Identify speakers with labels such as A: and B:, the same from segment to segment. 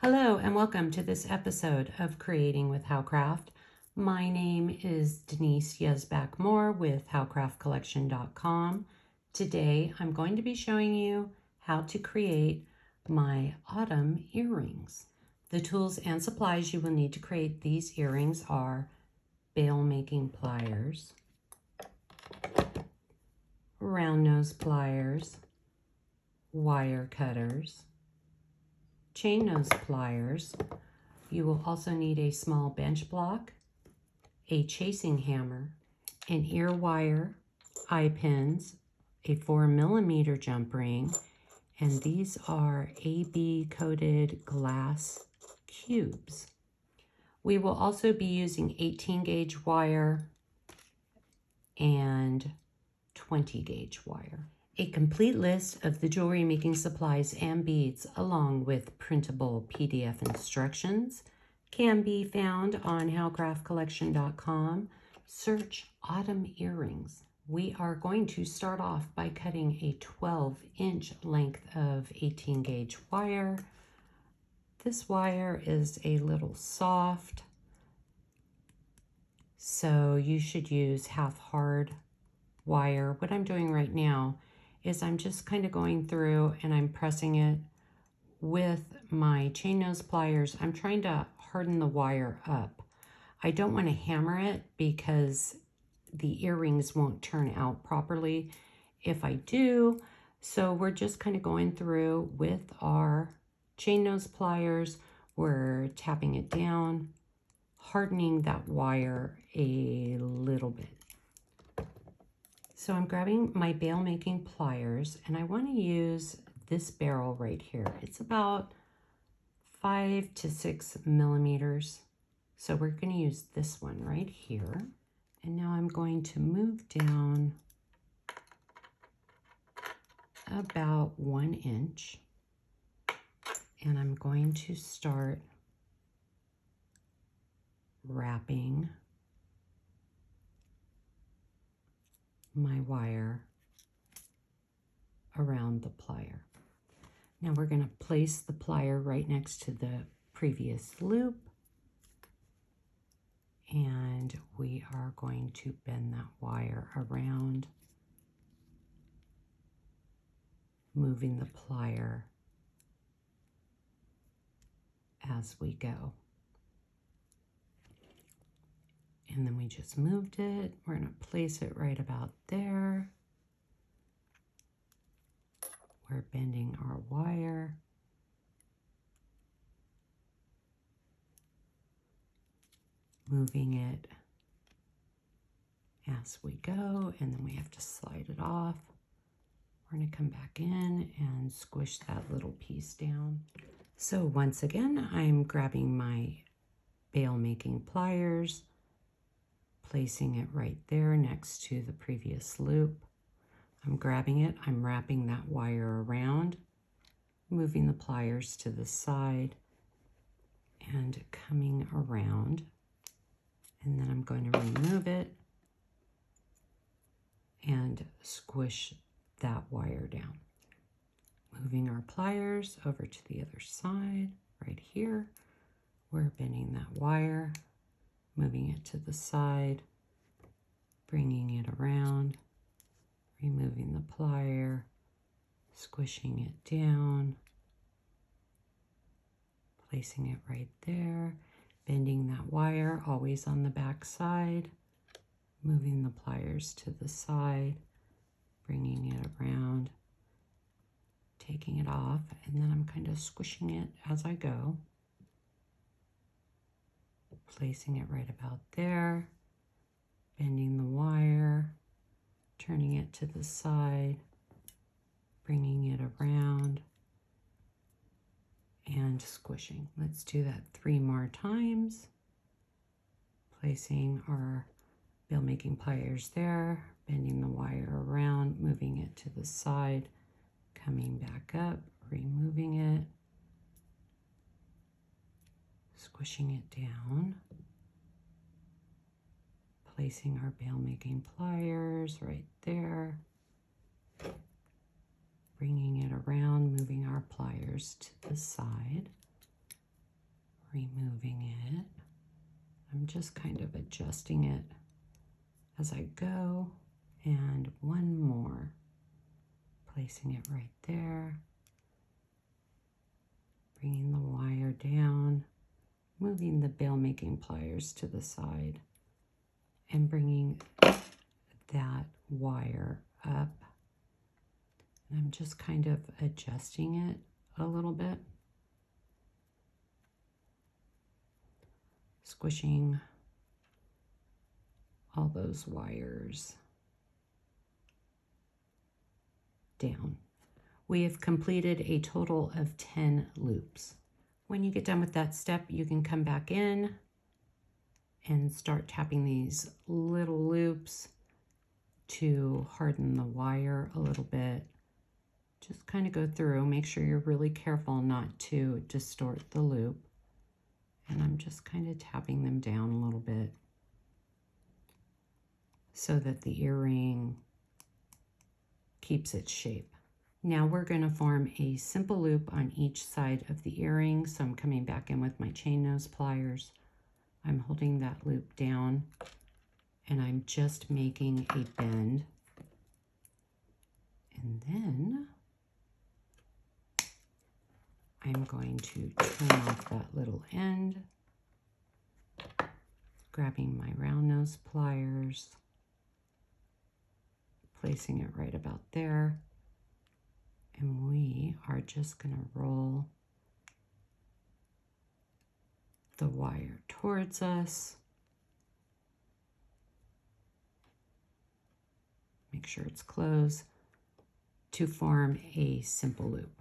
A: Hello and welcome to this episode of Creating with Howcraft. My name is Denise Yezbak Moore with howcraftcollection.com. Today I'm going to be showing you how to create my autumn earrings. The tools and supplies you will need to create these earrings are bail making pliers, round nose pliers, wire cutters, chain nose pliers. You will also need a small bench block, a chasing hammer, an ear wire, eye pins, a 4mm jump ring, and these are AB coated glass cubes. We will also be using 18 gauge wire and 20 gauge wire. A complete list of the jewelry making supplies and beads along with printable PDF instructions can be found on howcraftcollection.com. Search autumn earrings. We are going to start off by cutting a 12-inch length of 18 gauge wire. This wire is a little soft, so you should use half hard wire. What I'm doing right now is I'm just kind of going through and I'm pressing it with my chain nose pliers. I'm trying to harden the wire up. I don't want to hammer it because the earrings won't turn out properly if I do. So we're just kind of going through with our chain nose pliers. We're tapping it down, hardening that wire a little bit. So I'm grabbing my bail making pliers and I want to use this barrel right here. It's about 5 to 6 millimeters. So we're going to use this one right here. And now I'm going to move down about 1 inch. And I'm going to start wrapping my wire around the plier. Now we're going to place the plier right next to the previous loop, and we are going to bend that wire around, moving the plier as we go. And then we just moved it. We're going to place it right about there. We're bending our wire. Moving it as we go, and then we have to slide it off. We're going to come back in and squish that little piece down. So once again, I'm grabbing my bail making pliers, placing it right there next to the previous loop. I'm grabbing it, I'm wrapping that wire around, moving the pliers to the side and coming around. And then I'm going to remove it and squish that wire down. Moving our pliers over to the other side, right here. We're bending that wire, moving it to the side, bringing it around, removing the plier, squishing it down, placing it right there, bending that wire, always on the back side, moving the pliers to the side, bringing it around, taking it off, and then I'm kind of squishing it as I go, placing it right about there, bending the wire, turning it to the side, bringing it around, and squishing. Let's do that 3 more times. Placing our bail making pliers there, bending the wire around, moving it to the side, coming back up, removing it, squishing it down, placing our bail making pliers right there, bringing it around, moving our pliers to the side, removing it. I'm just kind of adjusting it as I go. And one more, placing it right there, bringing the wire down, moving the bail making pliers to the side, and bringing that wire up. And I'm just kind of adjusting it a little bit, squishing all those wires down. We have completed a total of 10 loops. When you get done with that step, you can come back in and start tapping these little loops to harden the wire a little bit. Just kind of go through, make sure you're really careful not to distort the loop. And I'm just kind of tapping them down a little bit so that the earring keeps its shape. Now we're going to form a simple loop on each side of the earring. So I'm coming back in with my chain nose pliers. I'm holding that loop down and I'm just making a bend. And then I'm going to trim off that little end, grabbing my round nose pliers, placing it right about there. And we are just going to roll the wire towards us. Make sure it's closed to form a simple loop.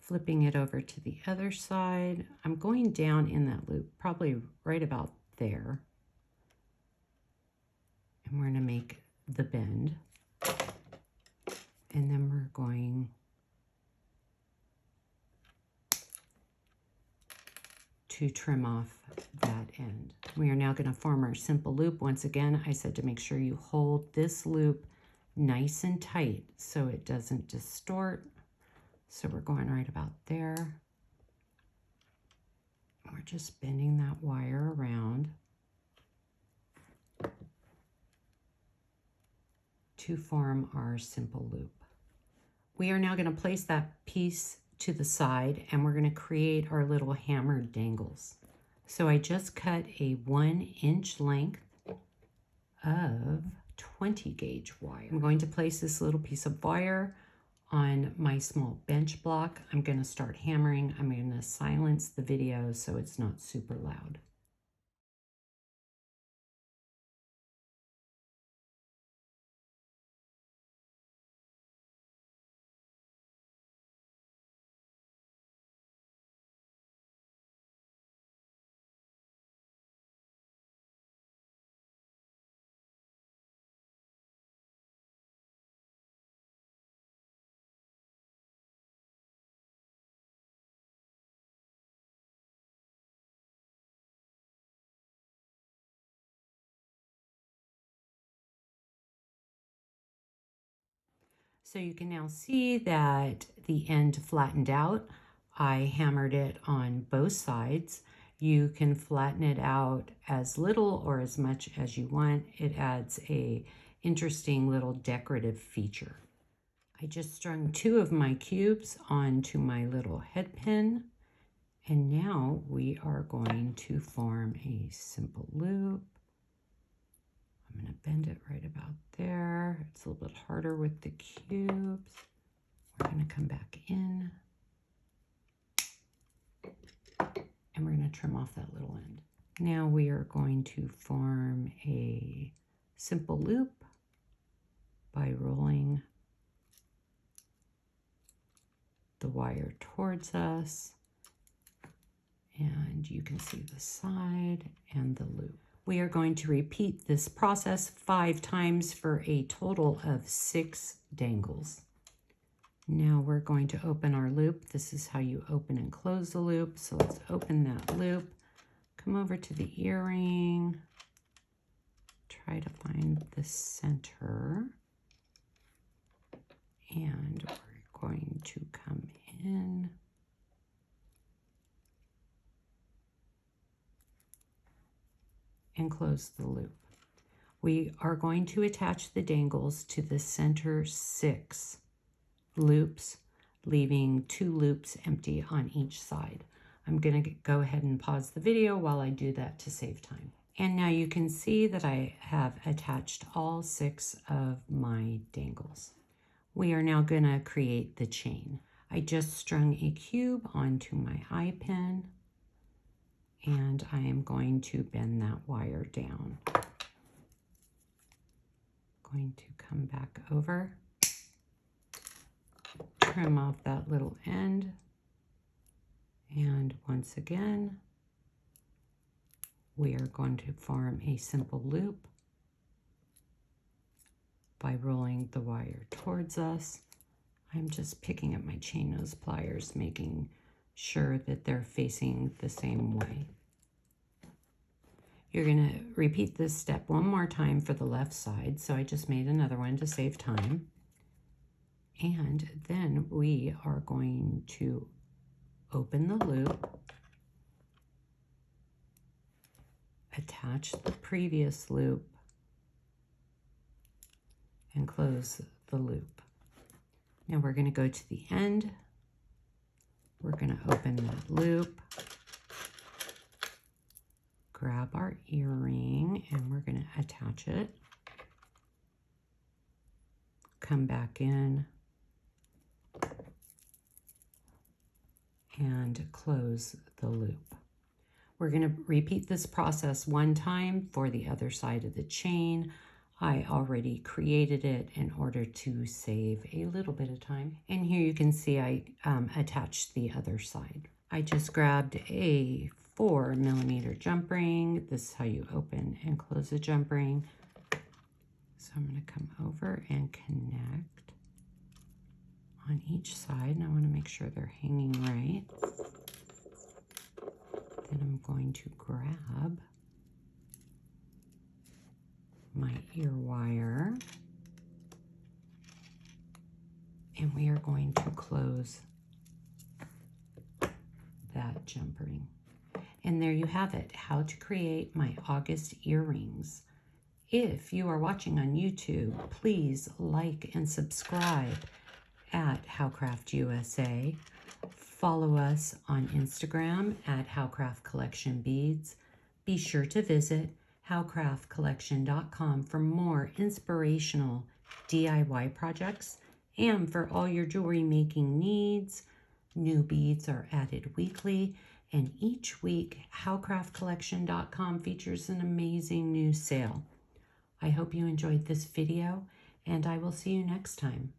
A: Flipping it over to the other side, I'm going down in that loop, probably right about there. And we're going to make the bend. And then we're going to trim off that end. We are now going to form our simple loop. Once again, I said to make sure you hold this loop nice and tight so it doesn't distort. So we're going right about there. We're just bending that wire around to form our simple loop. We are now going to place that piece to the side and we're going to create our little hammered dangles. So I just cut a 1-inch length of 20 gauge wire. I'm going to place this little piece of wire on my small bench block. I'm going to start hammering. I'm going to silence the video so it's not super loud. So you can now see that the end flattened out. I hammered it on both sides. You can flatten it out as little or as much as you want. It adds a interesting little decorative feature. I just strung 2 of my cubes onto my little head pin. And now we are going to form a simple loop. I'm going to bend it right about there. It's a little bit harder with the cubes. We're going to come back in. And we're going to trim off that little end. Now we are going to form a simple loop by rolling the wire towards us. And you can see the side and the loop. We are going to repeat this process 5 times for a total of 6 dangles. Now we're going to open our loop. This is how you open and close the loop. So let's open that loop, come over to the earring, try to find the center, and we're going to come in and close the loop. We are going to attach the dangles to the center 6 loops, leaving 2 loops empty on each side. I'm going to go ahead and pause the video while I do that to save time. And now you can see that I have attached all 6 of my dangles. We are now going to create the chain. I just strung a cube onto my eye pin, and I am going to bend that wire down. Going to come back over, trim off that little end, and once again, we are going to form a simple loop by rolling the wire towards us. I'm just picking up my chain nose pliers, making sure that they're facing the same way. You're going to repeat this step one more time for the left side, so I just made another one to save time. And then we are going to open the loop, attach the previous loop, and close the loop. Now we're going to go to the end. We're going to open that loop, grab our earring, and we're going to attach it. Come back in and close the loop. We're going to repeat this process one time for the other side of the chain. I already created it in order to save a little bit of time. And here you can see I attached the other side. I just grabbed a 4mm jump ring. This is how you open and close a jump ring. So I'm going to come over and connect on each side. And I want to make sure they're hanging right. Then I'm going to grab my ear wire, and we are going to close that jump ring. And there you have it, how to create my August earrings. If you are watching on YouTube, please like and subscribe at Howcraft USA. Follow us on Instagram at Howcraft Collection Beads. Be sure to visit howcraftcollection.com for more inspirational DIY projects and for all your jewelry making needs. New beads are added weekly, and each week howcraftcollection.com features an amazing new sale. I hope you enjoyed this video, and I will see you next time.